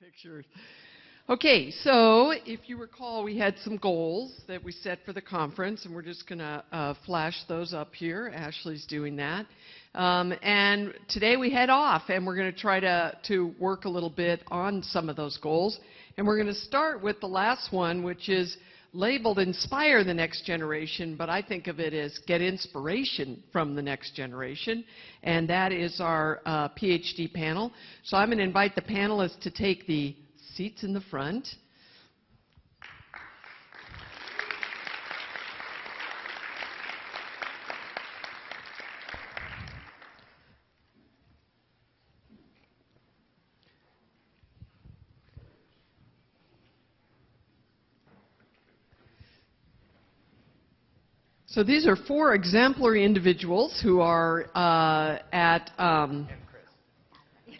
Pictures. Okay, so if you recall, we had some goals that we set for the conference, and we're just going to flash those up here. Ashley's doing that. And today we head off, and we're going to try to work a little bit on some of those goals. And we're going to start with the last one, which is labeled Inspire the Next Generation, but I think of it as Get Inspiration from the Next Generation, and that is our PhD panel. So I'm going to invite the panelists to take the seats in the front. So these are 4 exemplary individuals who are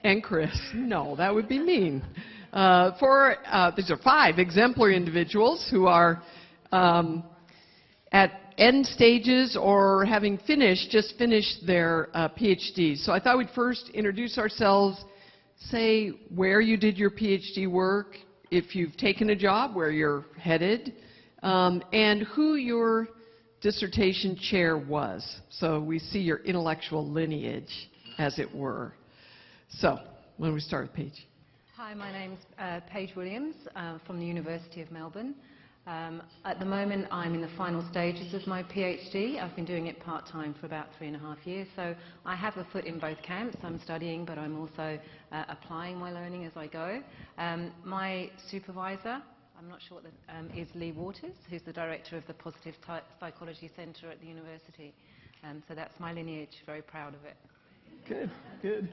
and Chris. No, that would be mean. These are 5 exemplary individuals who are at end stages or having just finished their PhDs. So I thought we'd first introduce ourselves, say where you did your PhD work, if you've taken a job, where you're headed, and who your dissertation chair was. So we see your intellectual lineage, as it were. So why don't we start with Paige? Hi, my name's Paige Williams from the University of Melbourne. At the moment, I'm in the final stages of my PhD. I've been doing it part-time for about 3.5 years, so I have a foot in both camps. I'm studying, but I'm also applying my learning as I go. My supervisor, I'm not sure what is Lee Waters, who's the director of the Positive Psychology Centre at the university. So that's my lineage, very proud of it. Good, good.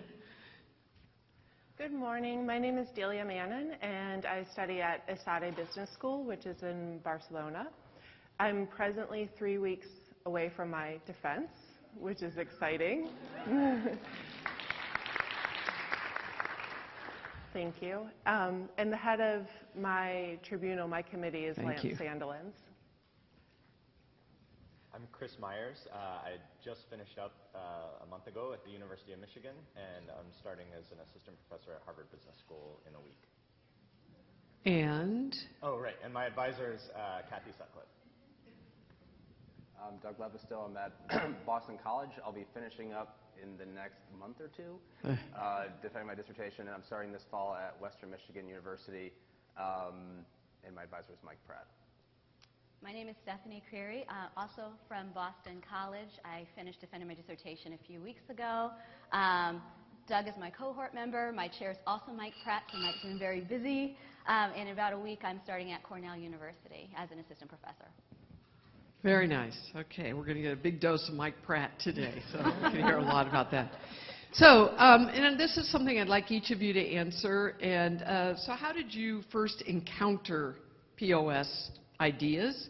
Good morning. My name is Delia Mannen, and I study at ESADE Business School, which is in Barcelona. I'm presently 3 weeks away from my defense, which is exciting. Thank you. And the head of my tribunal, my committee, is Lance Sandilands. I'm Chris Myers. I just finished up a month ago at the University of Michigan, and I'm starting as an assistant professor at Harvard Business School in a week. And? Oh, right. And my advisor is Kathy Sutcliffe. I'm Doug Lepisto. I'm at Boston College. I'll be finishing up in the next month or 2, defending my dissertation, and I'm starting this fall at Western Michigan University, and my advisor is Mike Pratt. My name is Stephanie Creary, also from Boston College. I finished defending my dissertation a few weeks ago. Doug is my cohort member. My chair is also Mike Pratt, so Mike's been very busy. In about a week, I'm starting at Cornell University as an assistant professor. Very nice. Okay, we're going to get a big dose of Mike Pratt today, so we can hear a lot about that. So, and this is something I'd like each of you to answer. And so how did you first encounter POS ideas,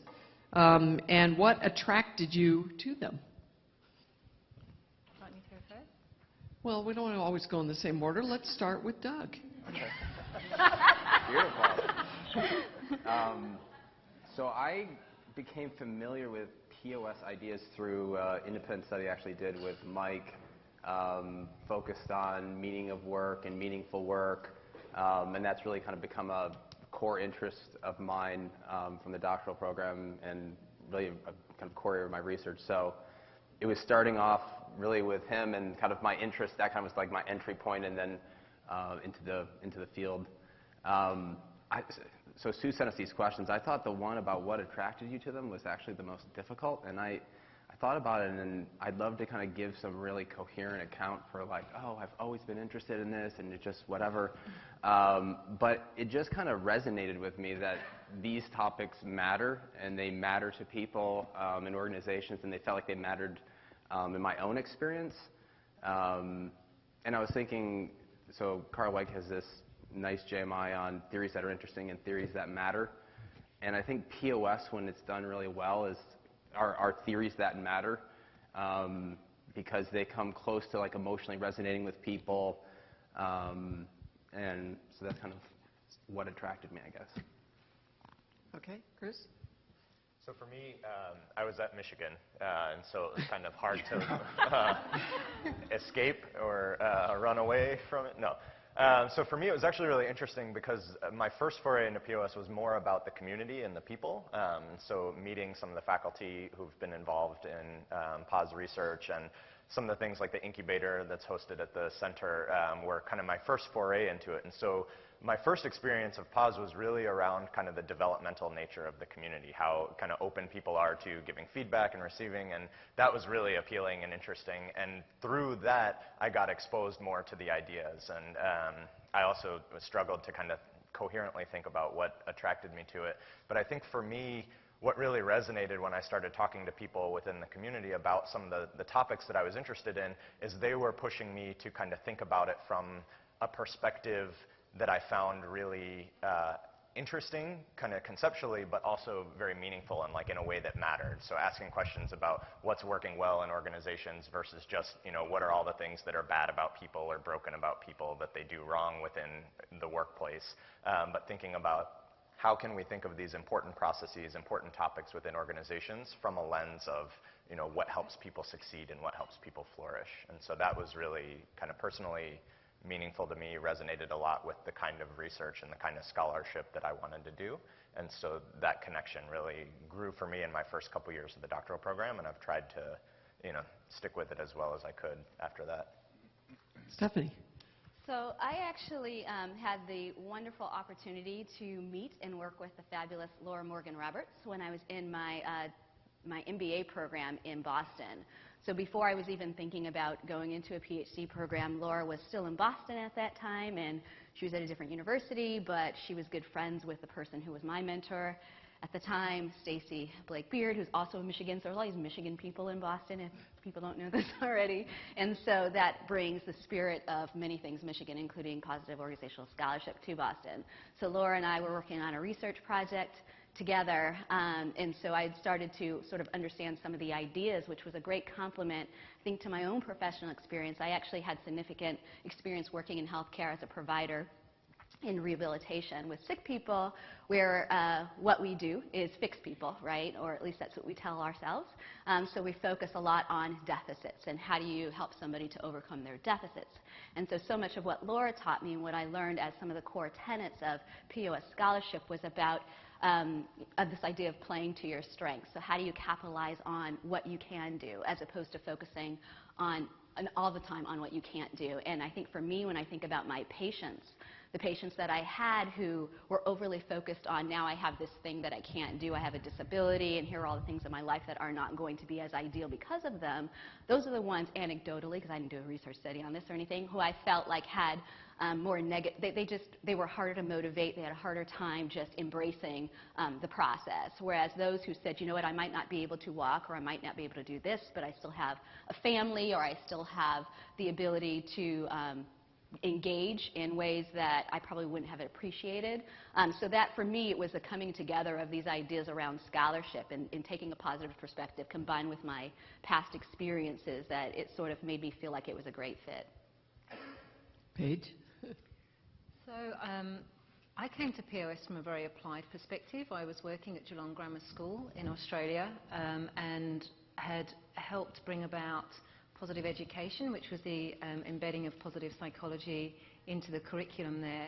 and what attracted you to them? Want me to go first? Well, we don't want to always go in the same order. Let's start with Doug. Okay. Beautiful. So I became familiar with POS ideas through independent study I actually did with Mike, focused on meaning of work and meaningful work, and that's really kind of become a core interest of mine from the doctoral program, and really a kind of core area of my research. So it was starting off really with him and kind of my interest. That kind of was like my entry point, and then into the field. So Sue sent us these questions. I thought the one about what attracted you to them was actually the most difficult, and I thought about it, and I'd love to kind of give some really coherent account for like, oh, I've always been interested in this, and it just whatever. But it just kind of resonated with me that these topics matter, and they matter to people and organizations, and they felt like they mattered in my own experience. And I was thinking, so Carl Weick has this nice JMI on theories that are interesting and theories that matter. And I think POS, when it's done really well, are theories that matter because they come close to like emotionally resonating with people. And so that's kind of what attracted me, I guess. Okay, Chris? So for me, I was at Michigan, and so it was kind of hard to escape or run away from it. No. So for me, it was actually really interesting because my first foray into POS was more about the community and the people. So meeting some of the faculty who've been involved in POS research, and some of the things like the incubator that's hosted at the center were kind of my first foray into it. And so my first experience of POS was really around kind of the developmental nature of the community, how kind of open people are to giving feedback and receiving, and that was really appealing and interesting. And through that, I got exposed more to the ideas, and I also struggled to kind of coherently think about what attracted me to it. But I think for me, what really resonated when I started talking to people within the community about some of the topics that I was interested in is they were pushing me to kind of think about it from a perspective that I found really interesting, kind of conceptually, but also very meaningful and like in a way that mattered. So asking questions about what's working well in organizations versus just, you know, what are all the things that are bad about people or broken about people that they do wrong within the workplace, but thinking about how can we think of these important processes, important topics within organizations from a lens of, you know, what helps people succeed and what helps people flourish. And so that was really kind of personally meaningful to me, resonated a lot with the kind of research and the kind of scholarship that I wanted to do. And so that connection really grew for me in my first couple years of the doctoral program, and I've tried to, you know, stick with it as well as I could after that. Stephanie. So I actually had the wonderful opportunity to meet and work with the fabulous Laura Morgan Roberts when I was in my MBA program in Boston. So before I was even thinking about going into a PhD program, Laura was still in Boston at that time, and she was at a different university, but she was good friends with the person who was my mentor at the time, Stacy Blake Beard, who's also in Michigan. So there's all these Michigan people in Boston, if people don't know this already. And so that brings the spirit of many things Michigan, including positive organizational scholarship, to Boston. So Laura and I were working on a research project together, and so I had started to sort of understand some of the ideas, which was a great complement, I think, to my own professional experience. I actually had significant experience working in healthcare as a provider in rehabilitation with sick people, where what we do is fix people, right? Or at least that's what we tell ourselves. So we focus a lot on deficits and how do you help somebody to overcome their deficits. And so much of what Laura taught me and what I learned as some of the core tenets of POS scholarship was about this idea of playing to your strengths. So how do you capitalize on what you can do as opposed to focusing on all the time on what you can't do. And I think for me, when I think about my patients, the patients that I had who were overly focused on, now I have this thing that I can't do, I have a disability, and here are all the things in my life that are not going to be as ideal because of them, those are the ones, anecdotally, because I didn't do a research study on this or anything, who I felt like had more negative, they were harder to motivate, they had a harder time just embracing the process. Whereas those who said, you know what, I might not be able to walk, or I might not be able to do this, but I still have a family, or I still have the ability to engage in ways that I probably wouldn't have appreciated. So that, for me, it was the coming together of these ideas around scholarship and taking a positive perspective combined with my past experiences that it sort of made me feel like it was a great fit. Paige? So I came to POS from a very applied perspective. I was working at Geelong Grammar School in Australia and had helped bring about positive education, which was the embedding of positive psychology into the curriculum there.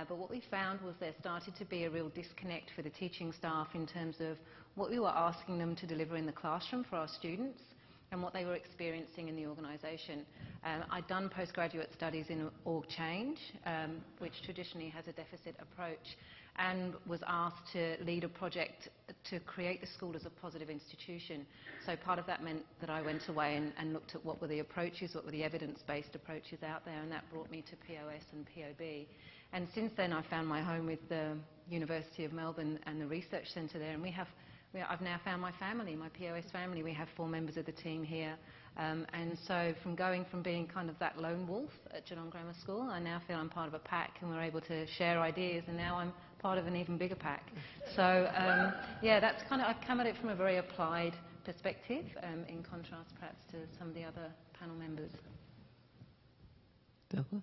But what we found was there started to be a real disconnect for the teaching staff in terms of what we were asking them to deliver in the classroom for our students and what they were experiencing in the organisation. I'd done postgraduate studies in org change, which traditionally has a deficit approach, and was asked to lead a project to create the school as a positive institution. So part of that meant that I went away and looked at what were the approaches, what were the evidence-based approaches out there, and that brought me to POS and POB. And since then, I found my home with the University of Melbourne and the research centre there, and I've now found my family, my POS family. We have 4 members of the team here. And so from going from being kind of that lone wolf at Geelong Grammar School, I now feel I'm part of a pack and we're able to share ideas, and now I'm part of an even bigger pack. So yeah, that's kind of, I've come at it from a very applied perspective, in contrast perhaps to some of the other panel members. Delia?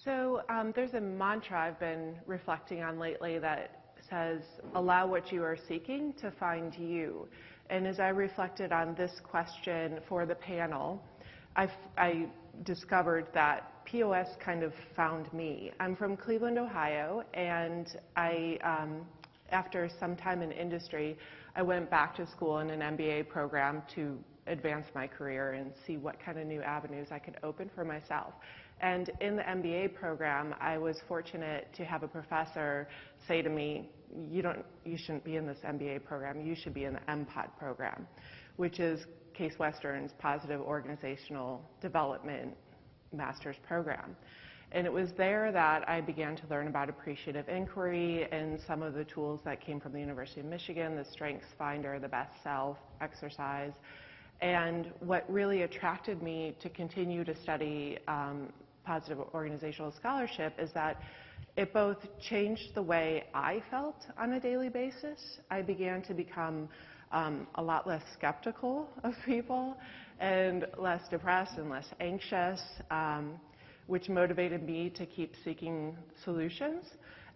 So there's a mantra I've been reflecting on lately that says, allow what you are seeking to find you. And as I reflected on this question for the panel, I discovered that POS kind of found me. I'm from Cleveland, Ohio, and after some time in industry, I went back to school in an MBA program to advance my career and see what kind of new avenues I could open for myself. And in the MBA program, I was fortunate to have a professor say to me, you shouldn't be in this MBA program, you should be in the MPOD program, which is Case Western's Positive Organizational Development Master's Program. And it was there that I began to learn about appreciative inquiry and some of the tools that came from the University of Michigan, the Strengths Finder, the Best Self exercise. And what really attracted me to continue to study positive organizational scholarship is that it both changed the way I felt on a daily basis. I began to become a lot less skeptical of people and less depressed and less anxious, which motivated me to keep seeking solutions.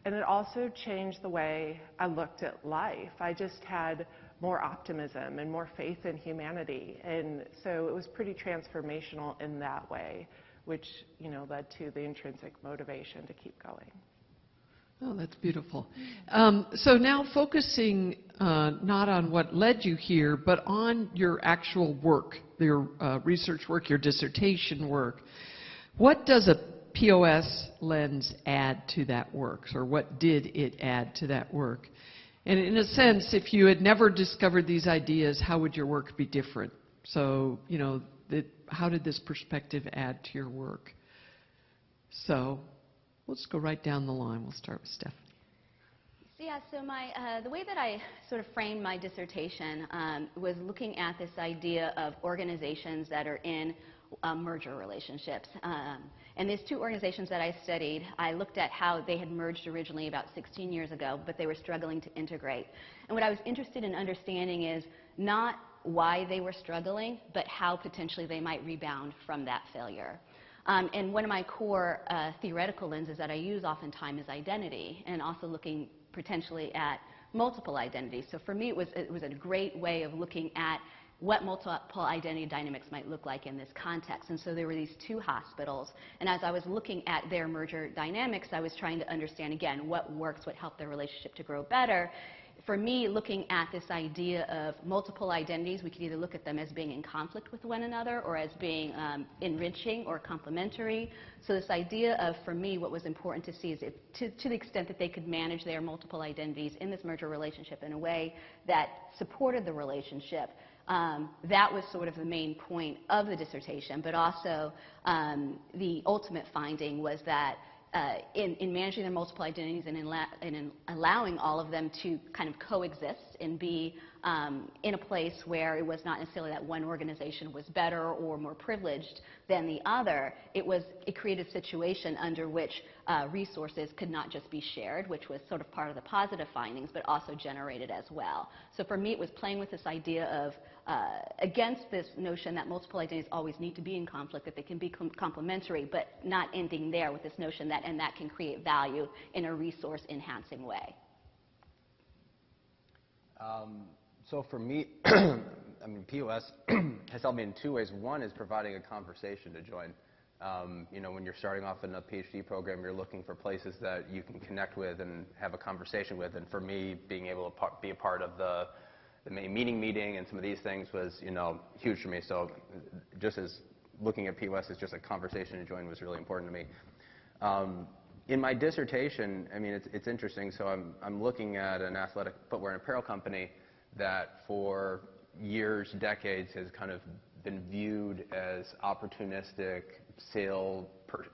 And it also changed the way I looked at life. I just had more optimism and more faith in humanity. And so it was pretty transformational in that way, which, you know, led to the intrinsic motivation to keep going. Oh, that's beautiful. So now focusing not on what led you here, but on your actual work, your research work, your dissertation work. What does a POS lens add to that work, or what did it add to that work? And in a sense, if you had never discovered these ideas, how would your work be different? So, you know, how did this perspective add to your work? So we'll just go right down the line. We'll start with Stephanie. Yeah, so the way that I sort of framed my dissertation was looking at this idea of organizations that are in merger relationships. And these two organizations that I studied, I looked at how they had merged originally about 16 years ago, but they were struggling to integrate. And what I was interested in understanding is not why they were struggling, but how potentially they might rebound from that failure. And one of my core theoretical lenses that I use oftentimes is identity, and also looking potentially at multiple identities. So for me, it was a great way of looking at what multiple identity dynamics might look like in this context. And so there were these two hospitals, and as I was looking at their merger dynamics, I was trying to understand, again, what works, what helped their relationship to grow better. For me, looking at this idea of multiple identities, we could either look at them as being in conflict with one another or as being enriching or complementary. So this idea of, for me, what was important to see is if, to the extent that they could manage their multiple identities in this merger relationship in a way that supported the relationship, that was sort of the main point of the dissertation. But also, the ultimate finding was that in managing their multiple identities and in allowing all of them to kind of coexist and be in a place where it was not necessarily that one organization was better or more privileged than the other, it created a situation under which resources could not just be shared, which was sort of part of the positive findings, but also generated as well. So for me, it was playing with this idea of against this notion that multiple identities always need to be in conflict, that they can be complementary, but not ending there with this notion that that can create value in a resource-enhancing way. So for me, I mean, POS has helped me in two ways. One is providing a conversation to join. You know, when you're starting off in a PhD program, you're looking for places that you can connect with and have a conversation with. And for me, being able to be a part of the main meeting and some of these things was, you know, huge for me. So just as looking at POS as just a conversation to join was really important to me. In my dissertation, I mean, it's interesting. So I'm looking at an athletic footwear and apparel company that for years, decades, has kind of been viewed as opportunistic,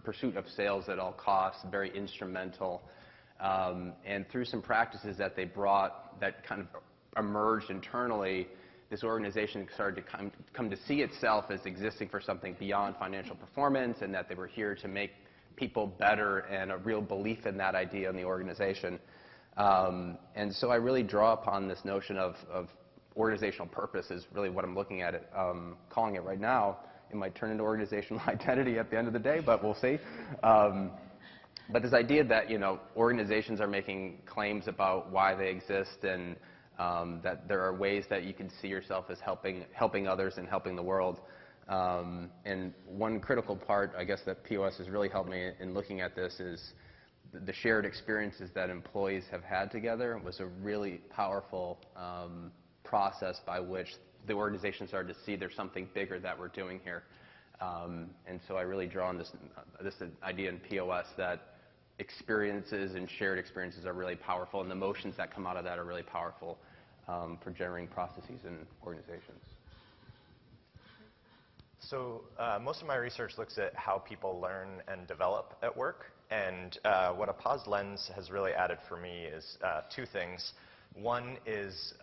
pursuit of sales at all costs, very instrumental. And through some practices that they brought that kind of emerged internally, this organization started to come to see itself as existing for something beyond financial performance, and that they were here to make people better, and a real belief in that idea in the organization. And so I really draw upon this notion of organizational purpose is really what I'm looking at it, calling it right now. It might turn into organizational identity at the end of the day, but we'll see. But this idea that, you know, organizations are making claims about why they exist, and that there are ways that you can see yourself as helping others and helping the world. And one critical part, I guess, that POS has really helped me in looking at this is the shared experiences that employees have had together was a really powerful process by which the organization started to see there's something bigger that we're doing here. And so I really draw on this idea in POS that experiences and shared experiences are really powerful, and the emotions that come out of that are really powerful for generating processes in organizations. So most of my research looks at how people learn and develop at work. And what a POS lens has really added for me is two things. One is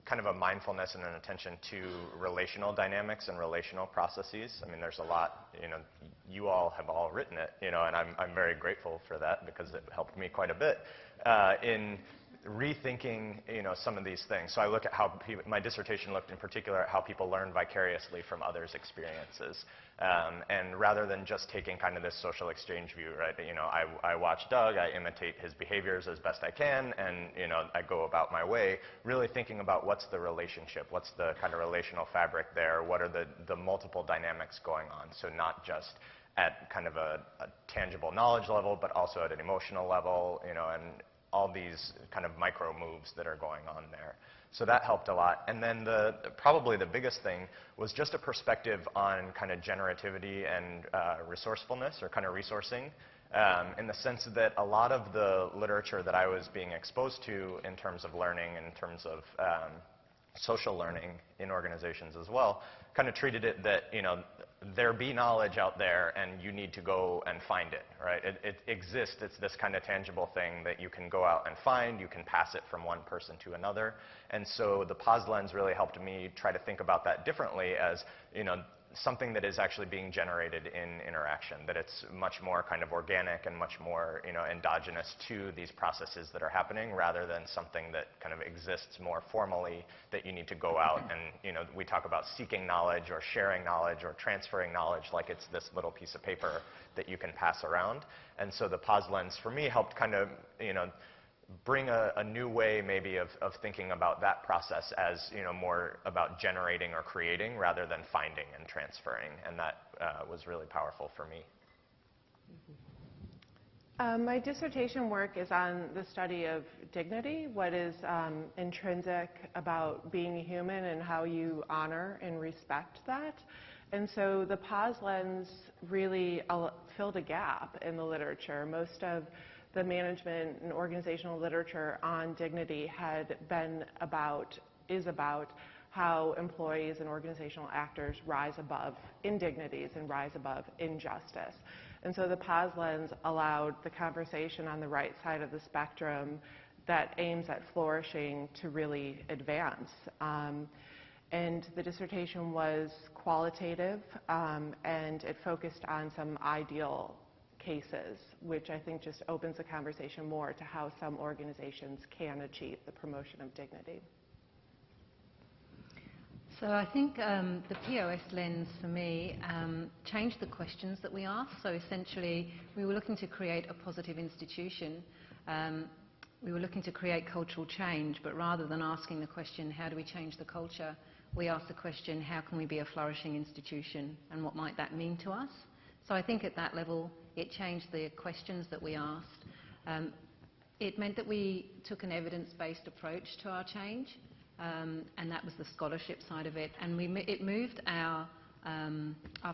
kind of a mindfulness and an attention to relational dynamics and relational processes. I mean, there's a lot, you all have all written it, and I'm very grateful for that because it helped me quite a bit in rethinking, some of these things. So I look at how my dissertation looked in particular at how people learn vicariously from others' experiences. And rather than just taking kind of this social exchange view, right? I watch Doug, I imitate his behaviors as best I can, and, I go about my way, really thinking about what's the relationship, what's the kind of relational fabric there, what are the multiple dynamics going on. So not just at kind of a tangible knowledge level, but also at an emotional level, and all these kind of micro moves that are going on there. So that helped a lot. And then probably the biggest thing was just a perspective on kind of generativity and resourcefulness, or kind of resourcing, in the sense that a lot of the literature that I was being exposed to in terms of learning, in terms of social learning in organizations as well, kind of treated it that, there be knowledge out there and you need to go and find it, right? It exists. It's this kind of tangible thing that you can go out and find. You can pass it from one person to another. And so the POS lens really helped me try to think about that differently as, something that is actually being generated in interaction, that it's much more kind of organic and much more, endogenous to these processes that are happening, rather than something that kind of exists more formally that you need to go out and, we talk about seeking knowledge or sharing knowledge or transferring knowledge like it's this little piece of paper that you can pass around. And so the POS lens for me helped kind of, bring a new way maybe of thinking about that process as, more about generating or creating rather than finding and transferring. And that was really powerful for me. My dissertation work is on the study of dignity, what is intrinsic about being a human and how you honor and respect that. And so the POS lens really filled a gap in the literature. Most of the management and organizational literature on dignity is about how employees and organizational actors rise above indignities and rise above injustice. And so the POS lens allowed the conversation on the right side of the spectrum that aims at flourishing to really advance. And the dissertation was qualitative, and it focused on some ideal cases, which I think just opens the conversation more to how some organizations can achieve the promotion of dignity. So I think the POS lens for me changed the questions that we asked. So essentially, we were looking to create a positive institution. We were looking to create cultural change, but rather than asking the question, how do we change the culture, we asked the question, how can we be a flourishing institution, and what might that mean to us? So I think at that level, it changed the questions that we asked. It meant that we took an evidence-based approach to our change, and that was the scholarship side of it. And it moved our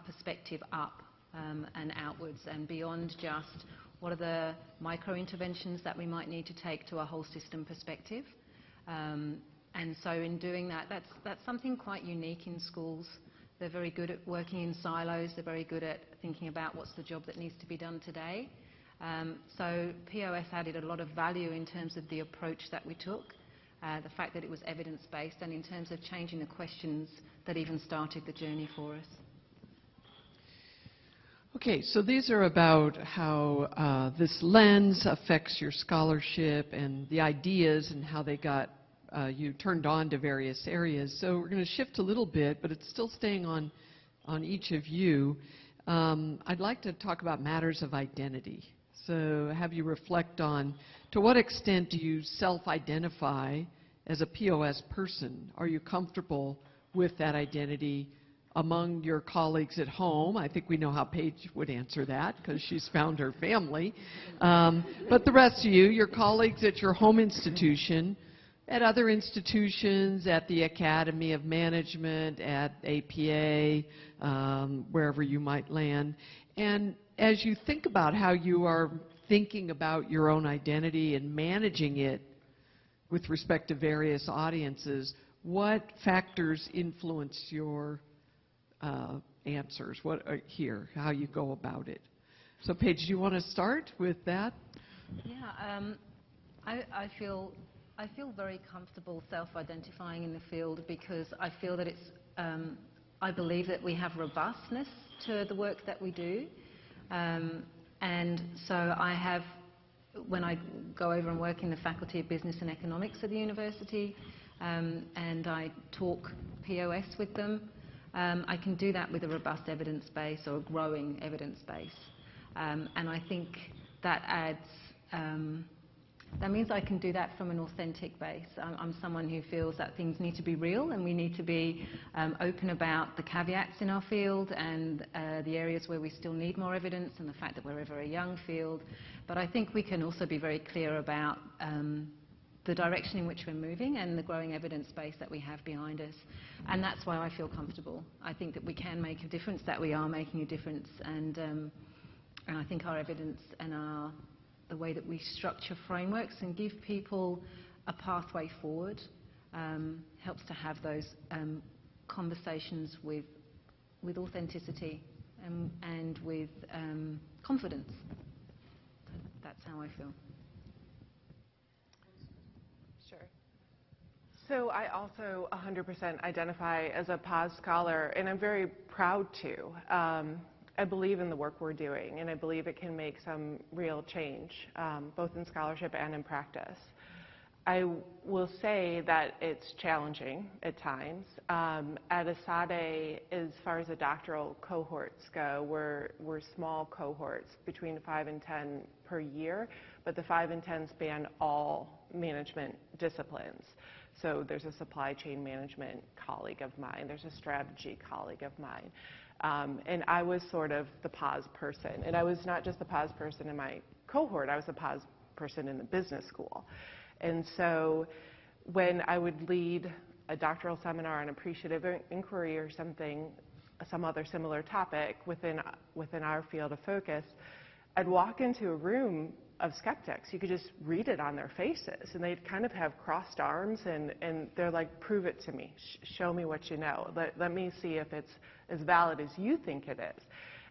perspective up and outwards and beyond just what are the micro-interventions that we might need to take to a whole system perspective. And so in doing that, that's something quite unique in schools. They're very good at working in silos. They're very good at thinking about what's the job that needs to be done today. So POS added a lot of value in terms of the approach that we took, the fact that it was evidence-based, and in terms of changing the questions that even started the journey for us. Okay, so these are about how this lens affects your scholarship and the ideas and how they got you turned on to various areas. So we're going to shift a little bit, but it's still staying on each of you. I'd like to talk about matters of identity. So have you reflect on, to what extent do you self-identify as a POS person? Are you comfortable with that identity? among your colleagues at home. I think we know how Paige would answer that because she's found her family. But the rest of you, your colleagues at your home institution, at other institutions, at the Academy of Management, at APA, wherever you might land. And as you think about how you are thinking about your own identity and managing it with respect to various audiences, what factors influence your answers? What here, how you go about it? So Paige, do you want to start with that? Yeah, I feel very comfortable self-identifying in the field because I feel that it's, I believe that we have robustness to the work that we do. And so I have, when I go over and work in the Faculty of Business and Economics at the university, and I talk POS with them, I can do that with a robust evidence base or a growing evidence base. And I think that adds, that means I can do that from an authentic base. I'm someone who feels that things need to be real and we need to be open about the caveats in our field and the areas where we still need more evidence and the fact that we're a very young field. But I think we can also be very clear about the direction in which we're moving and the growing evidence base that we have behind us. And that's why I feel comfortable. I think that we can make a difference, that we are making a difference, and I think our evidence and the way that we structure frameworks and give people a pathway forward helps to have those conversations with authenticity and with confidence. That's how I feel. Sure. So I also 100% identify as a POS scholar, and I'm very proud to. I believe in the work we're doing, and I believe it can make some real change, both in scholarship and in practice. I will say that it's challenging at times. At ESADE, as far as the doctoral cohorts go, we're small cohorts, between 5 and 10 per year, but the 5 and 10 span all management disciplines. So there's a supply chain management colleague of mine, there's a strategy colleague of mine. And I was sort of the POS person. And I was not just the POS person in my cohort, I was the POS person in the business school. And so when I would lead a doctoral seminar on appreciative inquiry or something, some other similar topic within our field of focus, I'd walk into a room of skeptics. You could just read it on their faces, and they'd kind of have crossed arms, and they're like, prove it to me. Show me what you know. Let me see if it's as valid as you think it is.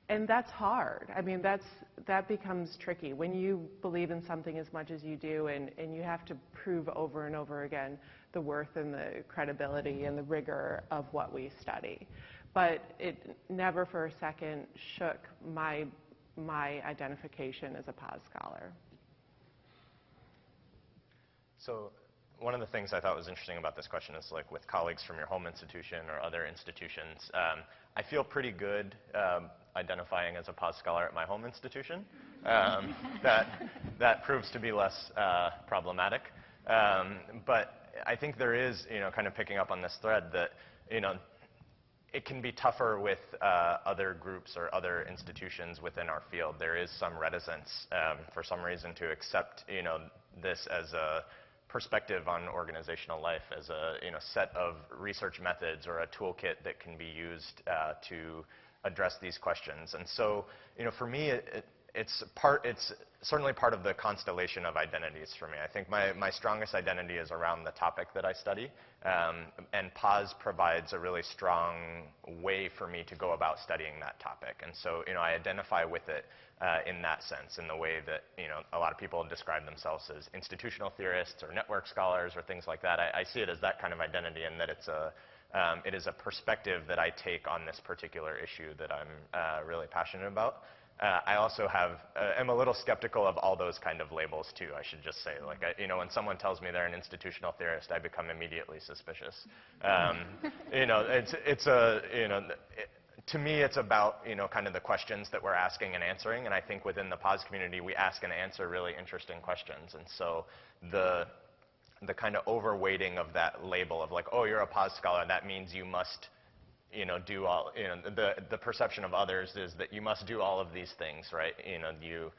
And that's hard. I mean, that becomes tricky when you believe in something as much as you do, and you have to prove over and over again the worth and the credibility and the rigor of what we study. But it never for a second shook my identification as a POS scholar. So one of the things I thought was interesting about this question is, like, with colleagues from your home institution or other institutions, I feel pretty good identifying as a POS scholar at my home institution. That proves to be less problematic. But I think there is, kind of picking up on this thread that, it can be tougher with other groups or other institutions within our field. There is some reticence, for some reason, to accept, this as a perspective on organizational life, as a set of research methods or a toolkit that can be used to address these questions. And so, for me, it's certainly part of the constellation of identities for me. I think my strongest identity is around the topic that I study, and POS provides a really strong way for me to go about studying that topic. And so, I identify with it in that sense, in the way that, a lot of people describe themselves as institutional theorists or network scholars or things like that. I see it as that kind of identity, and that it is a perspective that I take on this particular issue that I'm really passionate about. I also am a little skeptical of all those kind of labels too, I should just say. Like, when someone tells me they're an institutional theorist, I become immediately suspicious. To me, it's about, kind of the questions that we're asking and answering, and I think within the POS community, we ask and answer really interesting questions. And so the kind of overweighting of that label of, like, oh, you're a POS scholar, that means you must do all, the perception of others is that you must do all of these things, right? You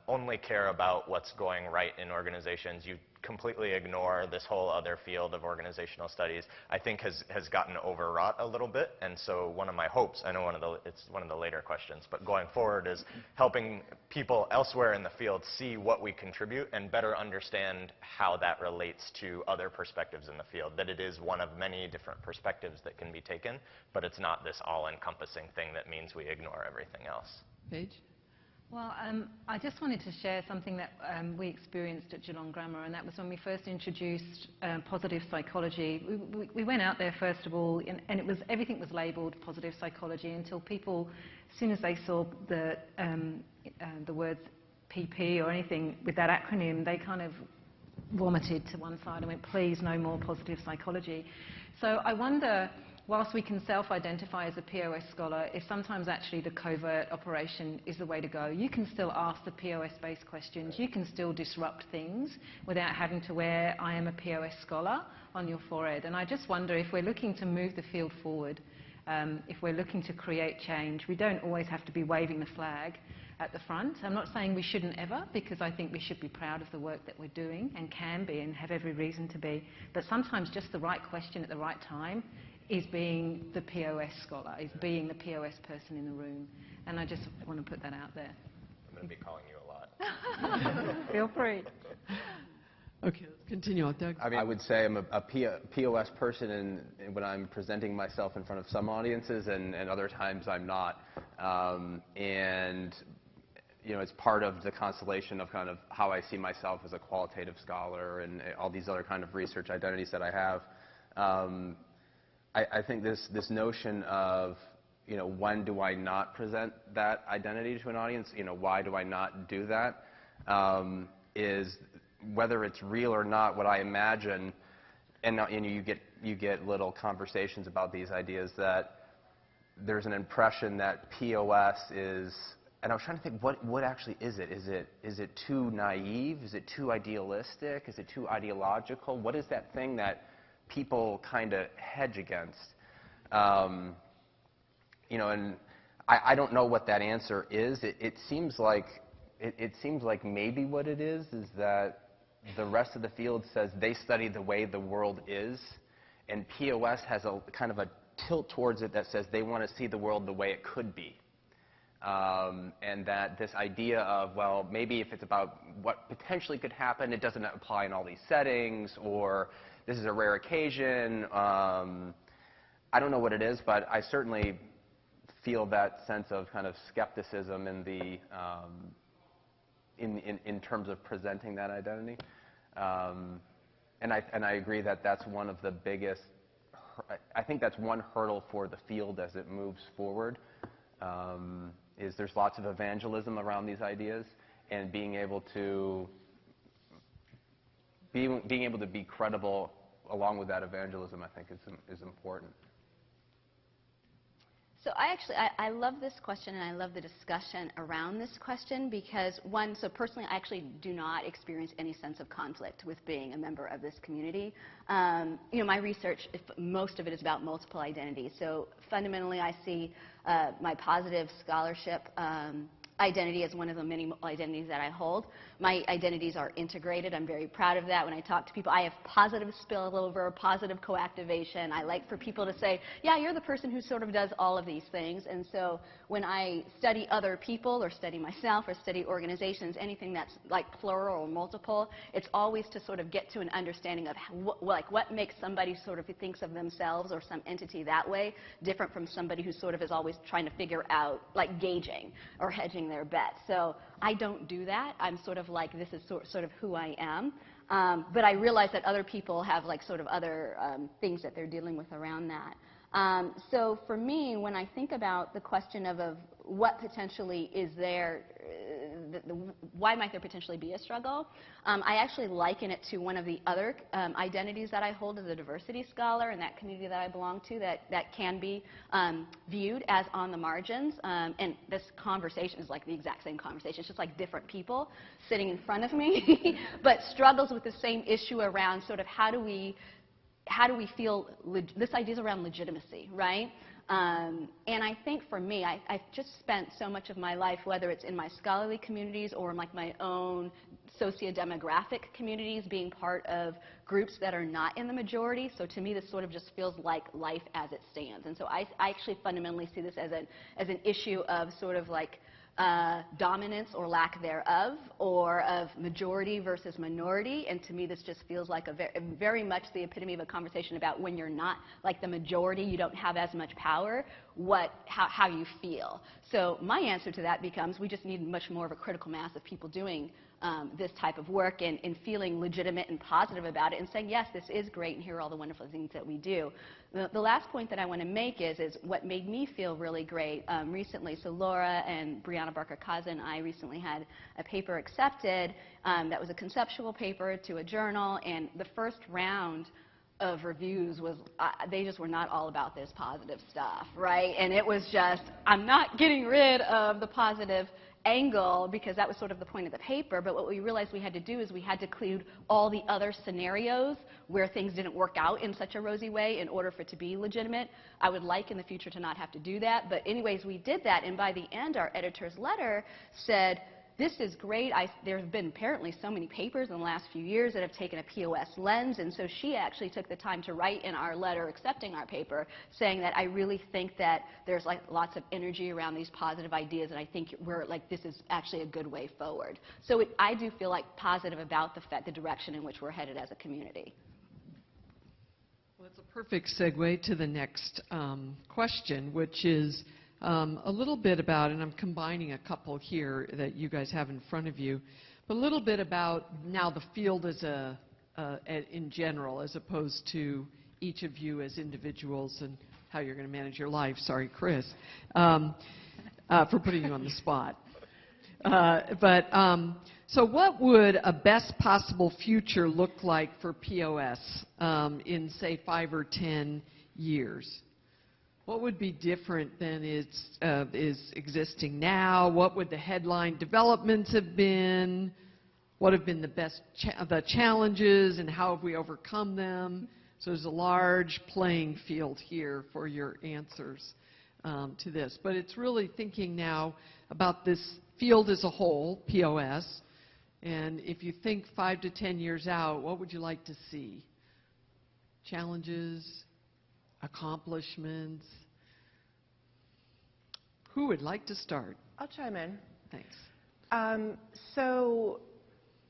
only care about what's going right in organizations. You completely ignore this whole other field of organizational studies, I think has gotten overwrought a little bit. And so one of my hopes, I know it's one of the later questions, but going forward is helping people elsewhere in the field see what we contribute and better understand how that relates to other perspectives in the field, that it is one of many different perspectives that can be taken, but it's not this all-encompassing thing that means we ignore everything else. Paige? Well, I just wanted to share something that we experienced at Geelong Grammar, and that was when we first introduced positive psychology. We went out there, first of all, and everything was labelled positive psychology until people, as soon as they saw the words PP or anything with that acronym, they kind of vomited to one side and went, please, no more positive psychology. So I wonder, whilst we can self-identify as a POS scholar, if sometimes actually the covert operation is the way to go. You can still ask the POS-based questions. You can still disrupt things without having to wear I am a POS scholar on your forehead. And I just wonder if we're looking to move the field forward, if we're looking to create change, we don't always have to be waving the flag at the front. I'm not saying we shouldn't ever, because I think we should be proud of the work that we're doing and can be and have every reason to be. But sometimes just the right question at the right time is being the POS scholar, is being the POS person in the room. And I just want to put that out there. I'm going to be calling you a lot. Feel free. Okay, let's continue on. Doug? I mean, I would say I'm a POS person when I'm presenting myself in front of some audiences, and other times I'm not. And it's part of the constellation of kind of how I see myself as a qualitative scholar and all these other kind of research identities that I have. I think this notion of, when do I not present that identity to an audience, why do I not do that, is, whether it's real or not, what I imagine, and you get little conversations about these ideas, that there's an impression that POS is, and I was trying to think, what actually is it? Is it too naive? Is it too idealistic? Is it too ideological? What is that thing that people kind of hedge against? And I don't know what that answer is. It seems like maybe what it is that the rest of the field says they study the way the world is, and POS has a kind of a tilt towards it that says they want to see the world the way it could be. And that this idea of, well, maybe if it's about what potentially could happen, it doesn't apply in all these settings, or this is a rare occasion. I don't know what it is, but I certainly feel that sense of kind of skepticism in the in terms of presenting that identity. And I agree that that's one of the biggest. I think that's one hurdle for the field as it moves forward. Is there's lots of evangelism around these ideas, and being able to be credible along with that evangelism, I think, is important. So I love this question, and I love the discussion around this question, because so personally I actually do not experience any sense of conflict with being a member of this community. My research, most of it is about multiple identities. So fundamentally I see my positive scholarship identity as one of the many identities that I hold. My identities are integrated. I'm very proud of that. When I talk to people, I have positive spillover, positive coactivation. I like for people to say, yeah, you're the person who sort of does all of these things. And so when I study other people, or study myself, or study organizations, anything that's like plural or multiple, it's always to sort of get to an understanding of what makes somebody sort of who thinks of themselves or some entity that way different from somebody who sort of is always trying to figure out, like gauging or hedging their bets. So I don't do that. I'm sort of like, this is sort of who I am. But I realize that other people have like sort of other things that they're dealing with around that. So for me, when I think about the question of what potentially is there, why might there potentially be a struggle, I actually liken it to one of the other identities that I hold as a diversity scholar in that community that I belong to, that can be viewed as on the margins. And this conversation is like the exact same conversation. It's just like different people sitting in front of me, but struggles with the same issue around sort of how do we how do we feel, this idea is around legitimacy, right? And I think for me, I've just spent so much of my life, whether it's in my scholarly communities or in like my own socio-demographic communities, being part of groups that are not in the majority. So to me, this sort of just feels like life as it stands. And so I actually fundamentally see this as an issue of sort of like dominance or lack thereof, or of majority versus minority. And to me, this just feels like very much the epitome of a conversation about when you're not like the majority, you don't have as much power, how you feel. So my answer to that becomes we just need much more of a critical mass of people doing this type of work and feeling legitimate and positive about it and saying, yes, this is great and here are all the wonderful things that we do. The last point that I want to make is what made me feel really great recently. So Laura and Brianna Barker-Kaza and I recently had a paper accepted that was a conceptual paper to a journal, and the first round of reviews was, they just were not all about this positive stuff, right? And it was just, I'm not getting rid of the positive angle because that was sort of the point of the paper, but what we realized we had to do is we had to include all the other scenarios where things didn't work out in such a rosy way in order for it to be legitimate. I would like in the future to not have to do that, but anyways, we did that, and by the end our editor's letter said, this is great. There have been apparently so many papers in the last few years that have taken a POS lens, and so she actually took the time to write in our letter accepting our paper saying that I really think that there's like lots of energy around these positive ideas, and I think this is actually a good way forward. So I do feel like positive about the direction in which we're headed as a community. Well, it's a perfect segue to the next question, which is a little bit about, and I'm combining a couple here that you guys have in front of you, but a little bit about now the field as in general, as opposed to each of you as individuals and how you're going to manage your life. Sorry, Chris, for putting you on the spot. So what would a best possible future look like for POS in, say, 5 or 10 years? What would be different than is existing now? What would the headline developments have been? What have been the challenges, and how have we overcome them? So there's a large playing field here for your answers to this. But it's really thinking now about this field as a whole, POS, and if you think 5 to 10 years out, what would you like to see? Challenges, accomplishments. Who would like to start? I'll chime in. Thanks. So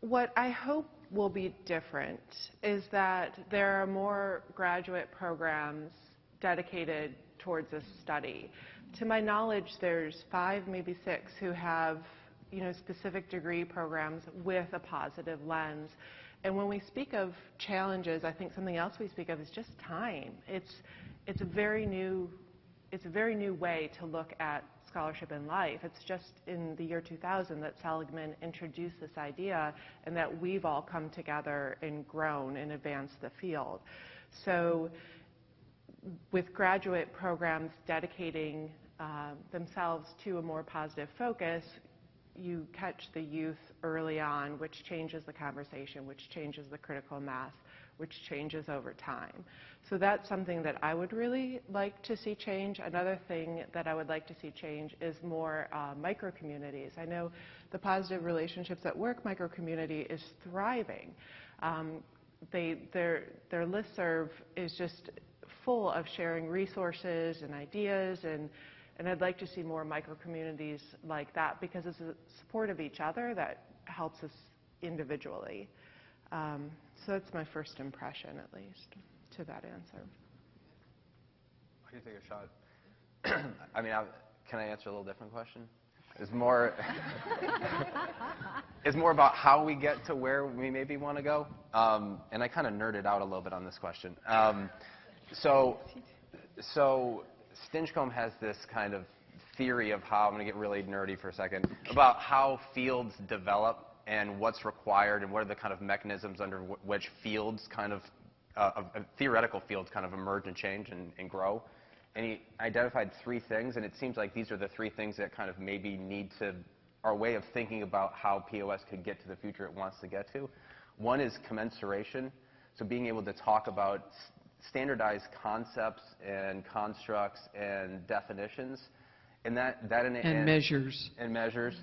what I hope will be different is that there are more graduate programs dedicated towards this study. To my knowledge, there's 5, maybe 6 who have specific degree programs with a positive lens. And when we speak of challenges, I think something else we speak of is just time. It's a very new way to look at scholarship in life. It's just in the year 2000 that Seligman introduced this idea, and that we've all come together and grown and advanced the field. So with graduate programs dedicating themselves to a more positive focus, you catch the youth early on, which changes the conversation, which changes the critical mass, which changes over time. So that's something that I would really like to see change. Another thing that I would like to see change is more micro-communities. I know the Positive Relationships at Work micro-community is thriving. Their listserv is just full of sharing resources and ideas, and I'd like to see more micro-communities like that, because it's a support of each other that helps us individually. So that's my first impression, at least, to that answer. I can take a shot. I mean, can I answer a little different question? It's more, it's more about how we get to where we maybe want to go. And I kind of nerded out a little bit on this question. So Stinchcomb has this kind of theory of how, I'm going to get really nerdy for a second, about how fields develop and what's required and what are the kind of mechanisms under which fields kind of, theoretical fields kind of emerge and change and grow. And he identified 3 things, and it seems like these are the 3 things that kind of maybe need to, our way of thinking about how POS could get to the future it wants to get to. One is commensuration, so being able to talk about standardized concepts and constructs and definitions, and measures. And measures.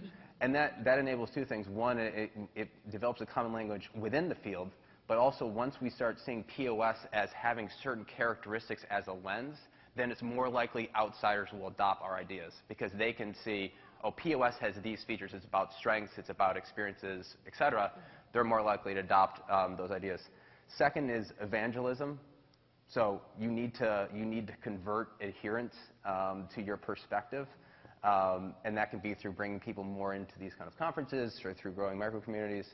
And that enables two things. One, it develops a common language within the field, but also once we start seeing POS as having certain characteristics as a lens, then it's more likely outsiders will adopt our ideas because they can see, oh, POS has these features. It's about strengths, it's about experiences, et cetera. They're more likely to adopt those ideas. Second is evangelism. So you need to convert adherents to your perspective. And that can be through bringing people more into these kind of conferences or through growing micro communities.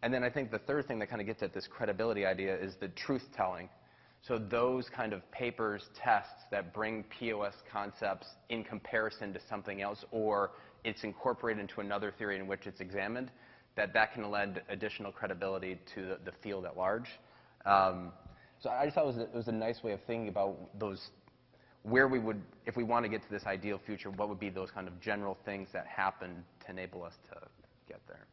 And then I think the third thing that kind of gets at this credibility idea is the truth-telling. So those kind of papers, tests that bring POS concepts in comparison to something else, or it's incorporated into another theory in which it's examined, that can lend additional credibility to the field at large. So I just thought it was a nice way of thinking about those, where we would, if we want to get to this ideal future, what would be those kind of general things that happen to enable us to get there.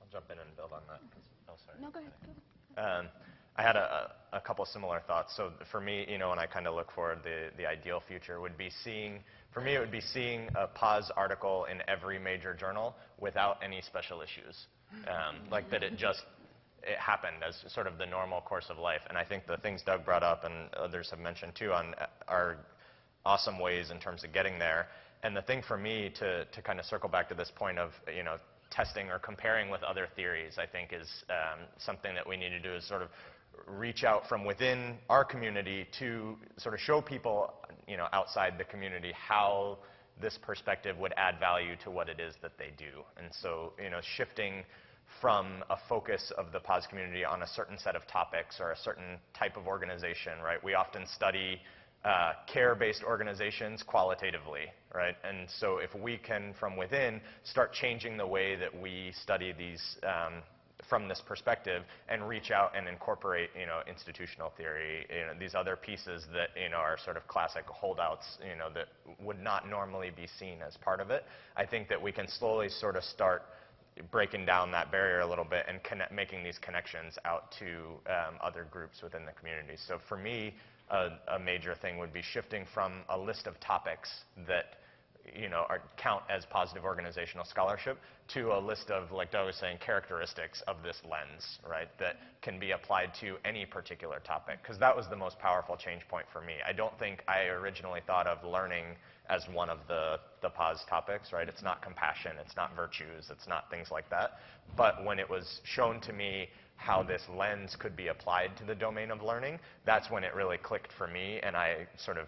I'll jump in and build on that. Oh, sorry. No, go ahead. I had a couple similar thoughts. So for me, when I kind of look forward, the ideal future would be seeing, for me, it would be seeing a POS article in every major journal without any special issues. Like that it happened as sort of the normal course of life. And I think the things Doug brought up and others have mentioned too are awesome ways in terms of getting there. And the thing for me to kind of circle back to this point of, testing or comparing with other theories, I think is something that we need to do is sort of reach out from within our community to sort of show people, outside the community how this perspective would add value to what it is that they do. And so, shifting from a focus of the POS community on a certain set of topics or a certain type of organization, right? We often study care-based organizations qualitatively, right? And so if we can, from within, start changing the way that we study these from this perspective and reach out and incorporate, institutional theory, these other pieces that, are sort of classic holdouts, that would not normally be seen as part of it, I think that we can slowly sort of start breaking down that barrier a little bit and making these connections out to other groups within the community. So for me, a major thing would be shifting from a list of topics that count as positive organizational scholarship to a list of, like Doug was saying, characteristics of this lens, right, that can be applied to any particular topic, because that was the most powerful change point for me. I don't think I originally thought of learning as one of the POS topics, right? It's not compassion, it's not virtues, it's not things like that. But when it was shown to me how this lens could be applied to the domain of learning, that's when it really clicked for me, and I sort of,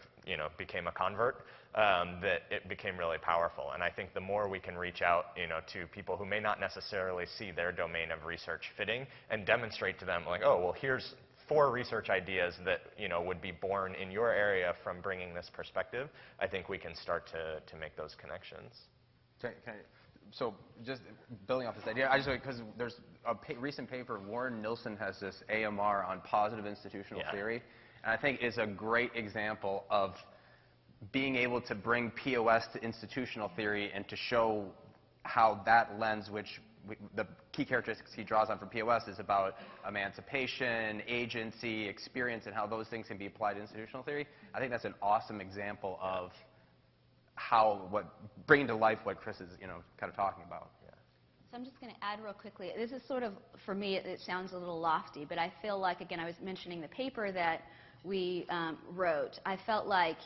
became a convert, that it became really powerful. And I think the more we can reach out, to people who may not necessarily see their domain of research fitting and demonstrate to them, like, oh, well, here's 4 research ideas that, would be born in your area from bringing this perspective, I think we can start to make those connections. So just building off this idea, because there's a recent paper, Warren Nilsson has this AMR on positive institutional theory, and I think is a great example of being able to bring POS to institutional theory and to show how that lens, which the key characteristics he draws on for POS is about emancipation, agency, experience, and how those things can be applied to institutional theory. I think that's an awesome example of bringing to life what Chris is, kind of talking about. Yeah. So I'm just going to add real quickly. This is sort of, for me, it sounds a little lofty, but I feel like, again, I was mentioning the paper that we wrote. I felt like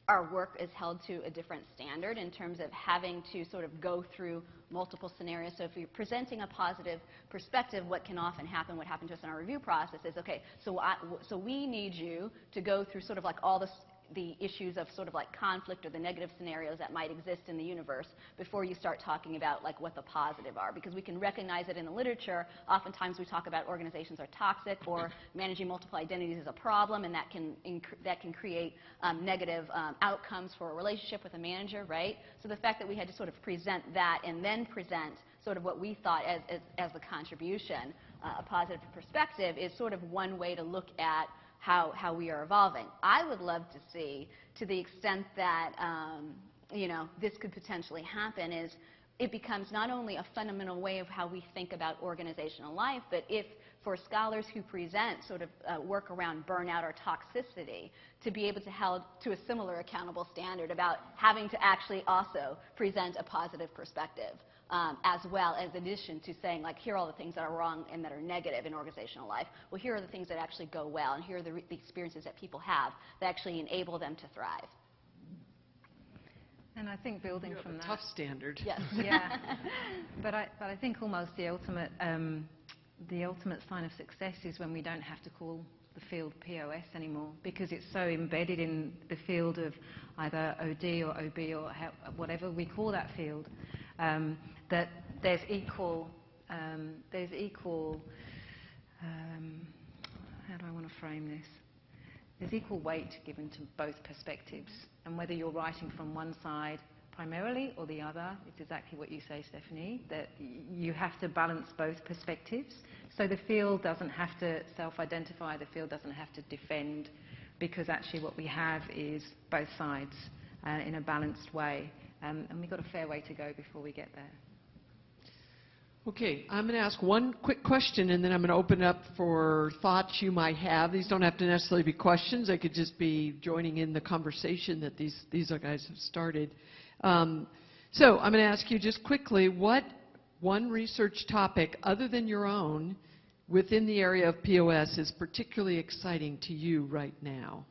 our work is held to a different standard in terms of having to sort of go through multiple scenarios. So if you're presenting a positive perspective, what can often happen, what happened to us in our review process is, okay, so we need you to go through sort of like all the issues of sort of like conflict or the negative scenarios that might exist in the universe before you start talking about like what the positive are, because we can recognize it in the literature. Oftentimes we talk about organizations are toxic or managing multiple identities is a problem, and that can create negative outcomes for a relationship with a manager, right? So the fact that we had to sort of present that and then present sort of what we thought as the contribution, a positive perspective, is sort of one way to look at how we are evolving. I would love to see, to the extent that this could potentially happen, is it becomes not only a fundamental way of how we think about organizational life, but if for scholars who present sort of work around burnout or toxicity to be able to held to a similar accountable standard about having to actually also present a positive perspective, as well as addition to saying, like, here are all the things that are wrong and that are negative in organizational life. Well, here are the things that actually go well, and here are the experiences that people have that actually enable them to thrive. And I think building from that, tough standard. Yes. yeah. But I think almost the ultimate sign of success is when we don't have to call the field POS anymore, because it's so embedded in the field of either OD or OB or whatever we call that field, that there's equal. How do I want to frame this? There's equal weight given to both perspectives, and whether you're writing from one side primarily or the other, it's exactly what you say, Stephanie, that you have to balance both perspectives. So the field doesn't have to self-identify, the field doesn't have to defend, because actually what we have is both sides in a balanced way, and we've got a fair way to go before we get there. Okay, I'm going to ask one quick question, and then I'm going to open up for thoughts you might have. These don't have to necessarily be questions. They could just be joining in the conversation that these guys have started. So I'm going to ask you just quickly, what one research topic other than your own within the area of POS is particularly exciting to you right now?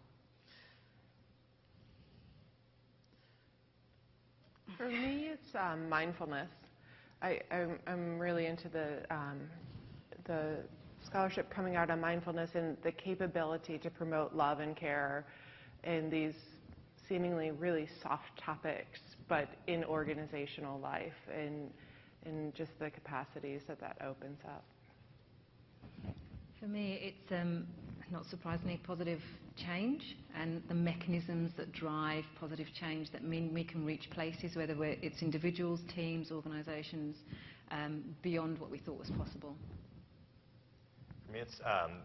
For me, it's mindfulness. I'm really into the scholarship coming out on mindfulness and the capability to promote love and care in these seemingly really soft topics, but in organizational life, and just the capacities that opens up. For me, it's not surprisingly positive change, and the mechanisms that drive positive change that mean we can reach places, whether it's individuals, teams, organizations, beyond what we thought was possible. For me, it's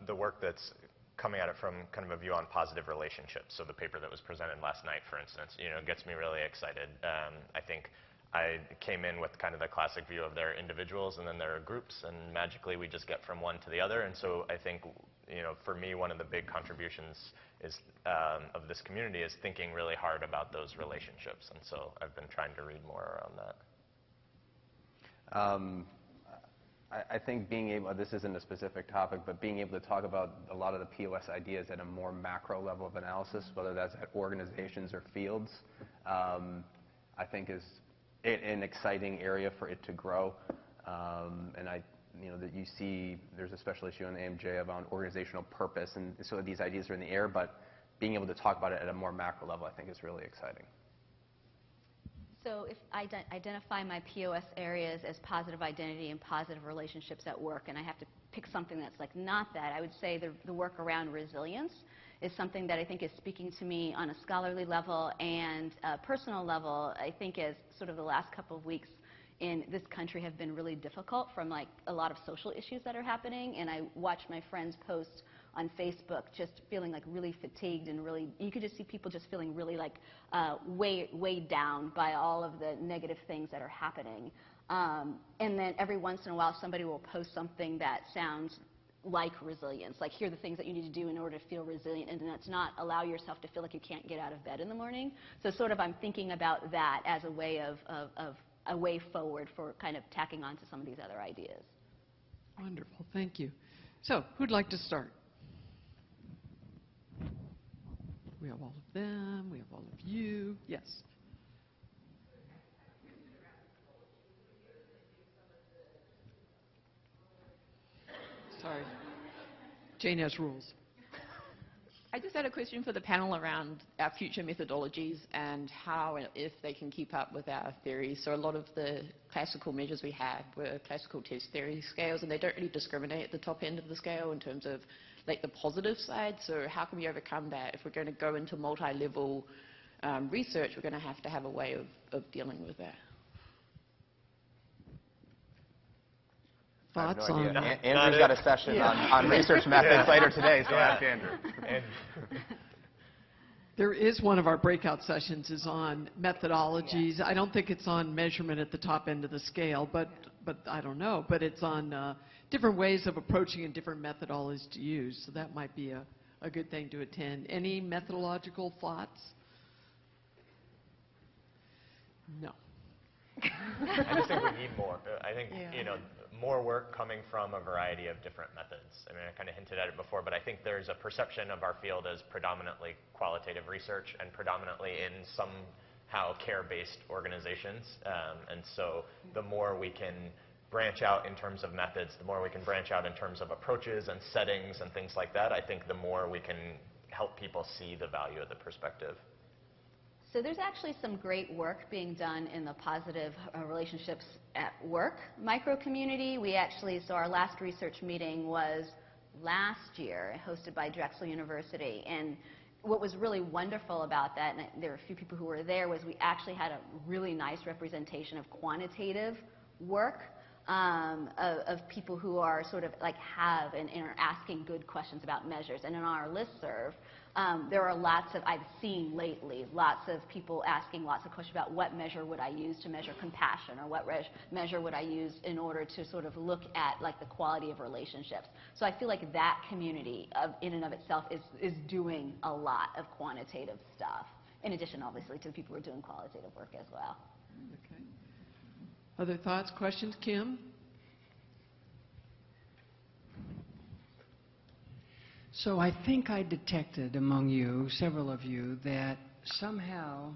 the work that's coming at it from kind of a view on positive relationships. So the paper that was presented last night, for instance, gets me really excited. I think I came in with kind of the classic view of there are individuals and then there are groups, and magically we just get from one to the other. And so I think, for me, one of the big contributions is of this community is thinking really hard about those relationships. And so I've been trying to read more around that. I think being able, this isn't a specific topic, but being able to talk about a lot of the POS ideas at a more macro level of analysis, whether that's at organizations or fields, I think is an exciting area for it to grow. And that you see there's a special issue on the AMJ about organizational purpose, and so these ideas are in the air, but being able to talk about it at a more macro level I think is really exciting. So if I identify my POS areas as positive identity and positive relationships at work, and I have to pick something that's like not that, I would say the work around resilience is something that I think is speaking to me on a scholarly level and a personal level. I think as sort of the last couple of weeks in this country have been really difficult from like a lot of social issues that are happening, and I watch my friends post on Facebook just feeling like really fatigued and really, you could just see people just feeling really like weighed down by all of the negative things that are happening. And then every once in a while somebody will post something that sounds like resilience, like here are the things that you need to do in order to feel resilient, and that's not allow yourself to feel like you can't get out of bed in the morning. So sort of I'm thinking about that as a way of a way forward for kind of tacking on to some of these other ideas. Wonderful, thank you. So, who'd like to start? We have all of them, we have all of you. Yes. Sorry. Jane has rules. I just had a question for the panel around our future methodologies and how and if they can keep up with our theories. So a lot of the classical measures we had were classical test theory scales, and they don't really discriminate at the top end of the scale in terms of like the positive side. So how can we overcome that? If we're going to go into multi-level research, we're going to have a way of dealing with that. Thoughts no on Andrew's got a session on research methods later today, so ask Andrew. There is one of our breakout sessions is on methodologies. I don't think it's on measurement at the top end of the scale, but I don't know. But it's on different ways of approaching and different methodologies to use. So that might be a good thing to attend. Any methodological thoughts? No. I just think we need more. I think, you know, more work coming from a variety of different methods. I mean, I kind of hinted at it before, but I think there's a perception of our field as predominantly qualitative research and predominantly in somehow care-based organizations. And so the more we can branch out in terms of methods, the more we can branch out in terms of approaches and settings and things like that, I think the more we can help people see the value of the perspective. So there's actually some great work being done in the positive relationships at work micro-community. So our last research meeting was last year, hosted by Drexel University. And what was really wonderful about that, and there were a few people who were there, was we actually had a really nice representation of quantitative work of people who are sort of like have and are asking good questions about measures. And in our listserv, there are I've seen lately, lots of people asking lots of questions about what measure would I use to measure compassion, or what measure would I use in order to sort of look at like the quality of relationships. So I feel like that community in and of itself is doing a lot of quantitative stuff, in addition obviously to the people who are doing qualitative work as well. Okay. Other thoughts, questions? Kim? So I think I detected among you, several of you, that somehow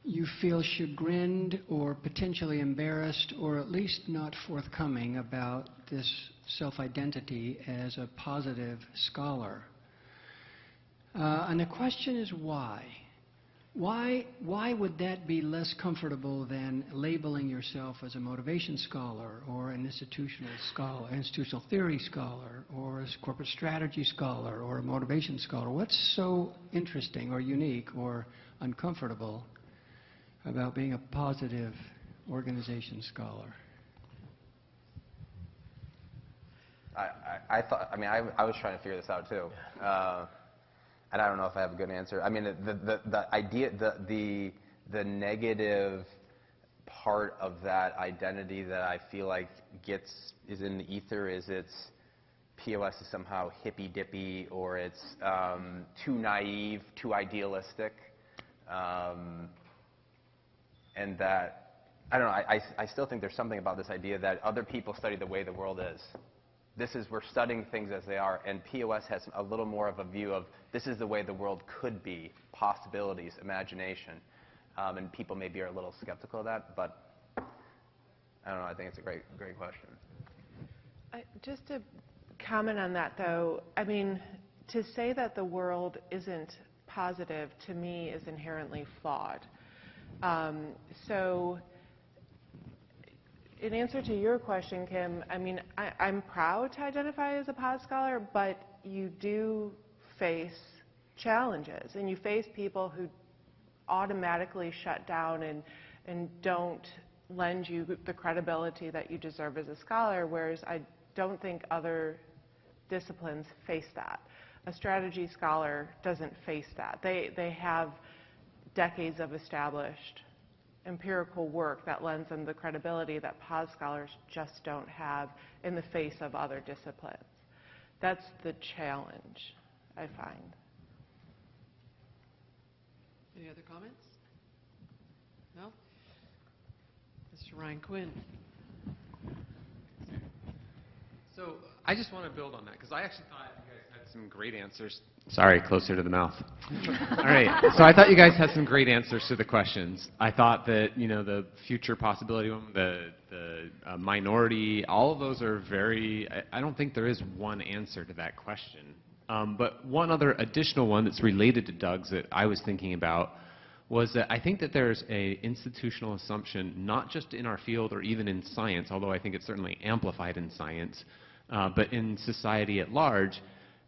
you feel chagrined or potentially embarrassed or at least not forthcoming about this self-identity as a positive scholar. And the question is why? Why would that be less comfortable than labeling yourself as a motivation scholar or an institutional theory scholar or a corporate strategy scholar or a motivation scholar? What's so interesting or unique or uncomfortable about being a positive organization scholar? I was trying to figure this out too. And I don't know if I have a good answer. I mean, the idea, the negative part of that identity that I feel like is in the ether is it's POS is somehow hippy-dippy, or it's too naive, too idealistic, and that, I don't know, I still think there's something about this idea that other people study the way the world is. We're studying things as they are, and POS has a little more of a view of this is the way the world could be, possibilities, imagination, and people maybe are a little skeptical of that, but I don't know, I think it's a great question. Just to comment on that, though, I mean, to say that the world isn't positive, to me, is inherently flawed. So in answer to your question, Kim, I mean, I'm proud to identify as a POS scholar, but you do face challenges, and you face people who automatically shut down and don't lend you the credibility that you deserve as a scholar, whereas I don't think other disciplines face that. A strategy scholar doesn't face that. They have decades of established empirical work that lends them the credibility that POS scholars just don't have in the face of other disciplines. That's the challenge, I find. Any other comments? No? Mr. Ryan Quinn. So I just want to build on that, because I actually thought you guys had some great answers. Sorry, closer to the mouth. All right. So I thought you guys had some great answers to the questions. I thought that, you know, the future possibility one, the minority, all of those are very, I don't think there is one answer to that question. But one other additional one that's related to Doug's that I was thinking about was that I think that there's an institutional assumption, not just in our field or even in science, although I think it's certainly amplified in science, but in society at large,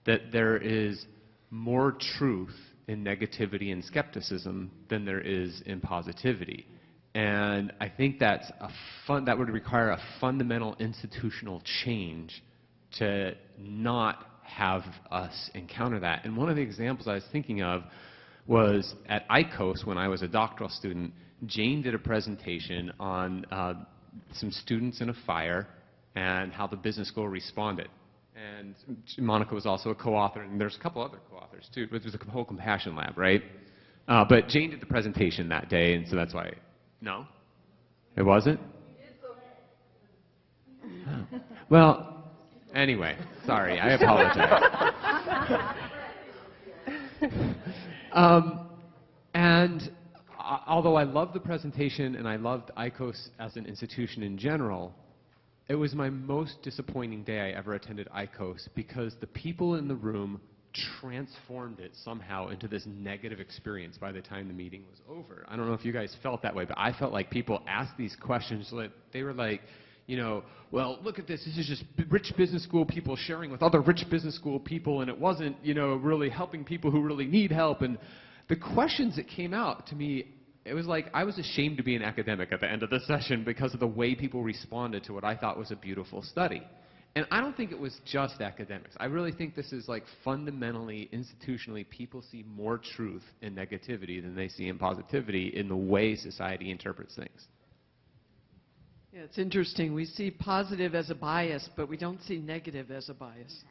that there is more truth in negativity and skepticism than there is in positivity. And I think that's that would require a fundamental institutional change to not have us encounter that. And one of the examples I was thinking of was at ICOS when I was a doctoral student. Jane did a presentation on some students in a fire and how the business school responded. And Monica was also a co-author, and there's a couple other co-authors too. But there's a whole compassion lab, right? But Jane did the presentation that day, and so that's why. No? It wasn't? Oh. Well, anyway, sorry, I apologize. And although I loved the presentation and I loved ICOS as an institution in general, it was my most disappointing day I ever attended ICOS because the people in the room transformed it somehow into this negative experience by the time the meeting was over. I don't know if you guys felt that way, but I felt like people asked these questions like they were like, you know, well, look at this. This is just rich business school people sharing with other rich business school people, and it wasn't, you know, really helping people who really need help. And the questions that came out to me, it was like I was ashamed to be an academic at the end of the session because of the way people responded to what I thought was a beautiful study. And I don't think it was just academics. I really think this is like fundamentally, institutionally, people see more truth in negativity than they see in positivity in the way society interprets things. Yeah, it's interesting. We see positive as a bias, but we don't see negative as a bias.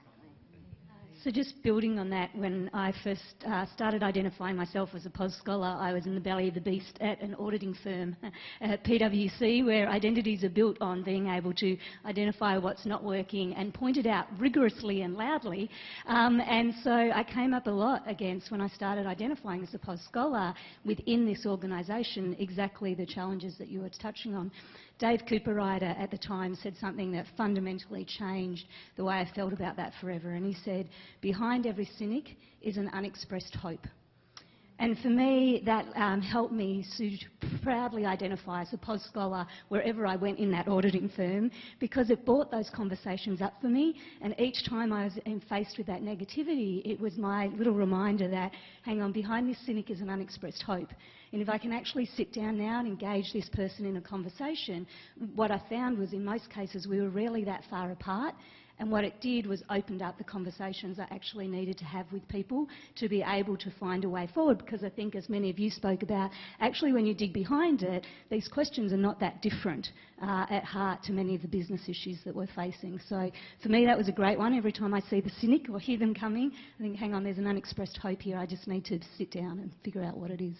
So just building on that, when I first started identifying myself as a POS scholar, I was in the belly of the beast at an auditing firm at PwC, where identities are built on being able to identify what's not working and point it out rigorously and loudly. And so I came up a lot against, when I started identifying as a POS scholar within this organisation, exactly the challenges that you were touching on. Dave Cooper-Ryder at the time said something that fundamentally changed the way I felt about that forever. And he said, behind every cynic is an unexpressed hope. And for me, that helped me to proudly identify as a POS scholar wherever I went in that auditing firm, because it brought those conversations up for me. And each time I was faced with that negativity, it was my little reminder that, hang on, behind this cynic is an unexpressed hope. And if I can actually sit down now and engage this person in a conversation, what I found was in most cases we were rarely that far apart. And what it did was opened up the conversations I actually needed to have with people to be able to find a way forward. Because I think, as many of you spoke about, actually when you dig behind it, these questions are not that different at heart to many of the business issues that we're facing. So for me, that was a great one. Every time I see the cynic or hear them coming, I think, hang on, there's an unexpressed hope here. I just need to sit down and figure out what it is.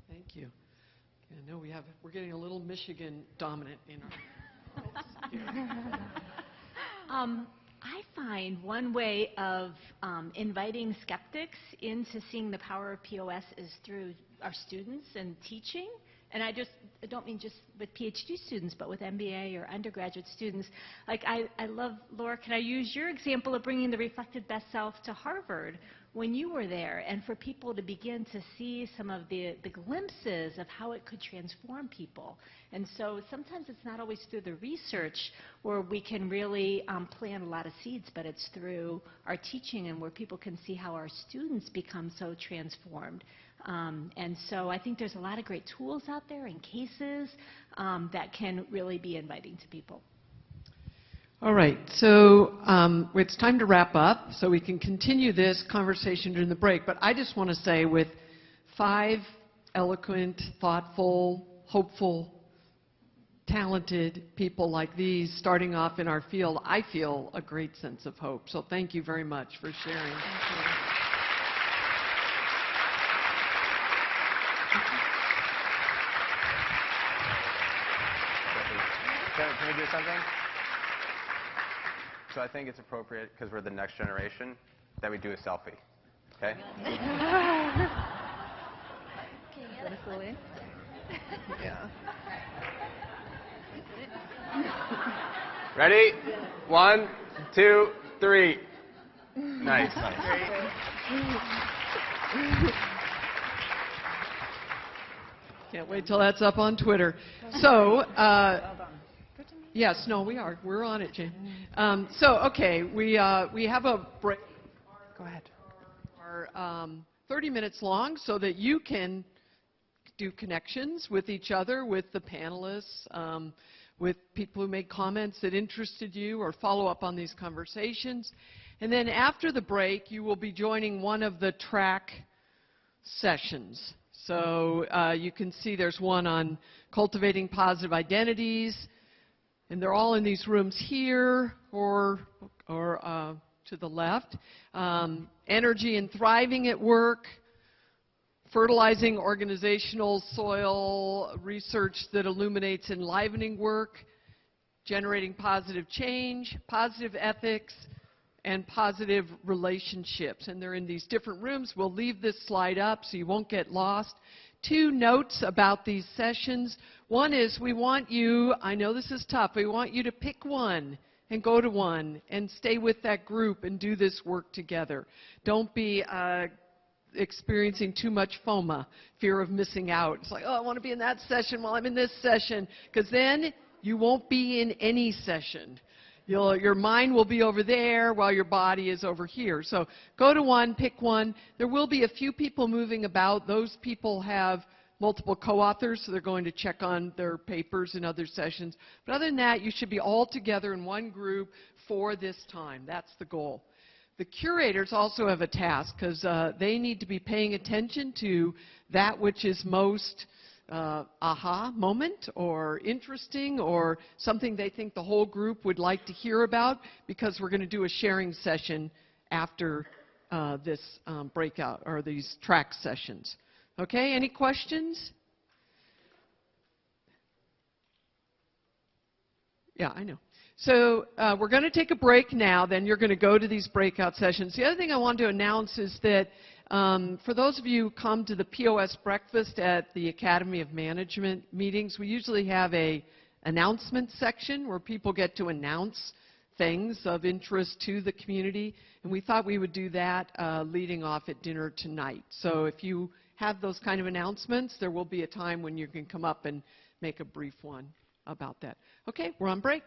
Thank you. I know we're getting a little Michigan dominant in our I find one way of inviting skeptics into seeing the power of POS is through our students and teaching. And I don't mean just with PhD students, but with MBA or undergraduate students. Like I love, Laura, can I use your example of bringing the reflected best self to Harvard when you were there, and for people to begin to see some of the glimpses of how it could transform people. And so sometimes it's not always through the research where we can really plant a lot of seeds, but it's through our teaching and where people can see how our students become so transformed. And so I think there's a lot of great tools out there and cases that can really be inviting to people. All right, so it's time to wrap up so we can continue this conversation during the break. But I just want to say, with 5 eloquent, thoughtful, hopeful, talented people like these starting off in our field, I feel a great sense of hope. So thank you very much for sharing. Thank you. Can we do something? So I think it's appropriate, because we're the next generation, that we do a selfie. Okay? Yeah. Ready? 1, 2, 3. Nice. Can't wait till that's up on Twitter. So, yes, no, we are. We're on it, Jane. So, okay, we have a break. Go ahead. Are 30 minutes long, so that you can do connections with each other, with the panelists, with people who made comments that interested you, or follow up on these conversations. And then after the break, you will be joining one of the track sessions. So you can see there's one on cultivating positive identities, and they're all in these rooms here or to the left. Energy and thriving at work, fertilizing organizational soil, research that illuminates enlivening work, generating positive change, positive ethics, and positive relationships. And they're in these different rooms. We'll leave this slide up so you won't get lost. 2 notes about these sessions. One is we want you, I know this is tough, we want you to pick one and go to one and stay with that group and do this work together. Don't be experiencing too much FOMA, fear of missing out. It's like, oh, I want to be in that session while I'm in this session, because then you won't be in any session. Your mind will be over there while your body is over here. So go to one, pick one. There will be a few people moving about. Those people have multiple co-authors, so they're going to check on their papers in other sessions. But other than that, you should be all together in one group for this time. That's the goal. The curators also have a task, because they need to be paying attention to that which is most aha moment or interesting or something they think the whole group would like to hear about, because we're going to do a sharing session after this breakout or these track sessions. Okay, any questions? Yeah, I know. So we're going to take a break now, then you're going to go to these breakout sessions. The other thing I want to announce is that for those of you who come to the POS breakfast at the Academy of Management meetings, we usually have a announcement section where people get to announce things of interest to the community, and we thought we would do that leading off at dinner tonight. So if you have those kind of announcements, there will be a time when you can come up and make a brief one about that. Okay, we're on break.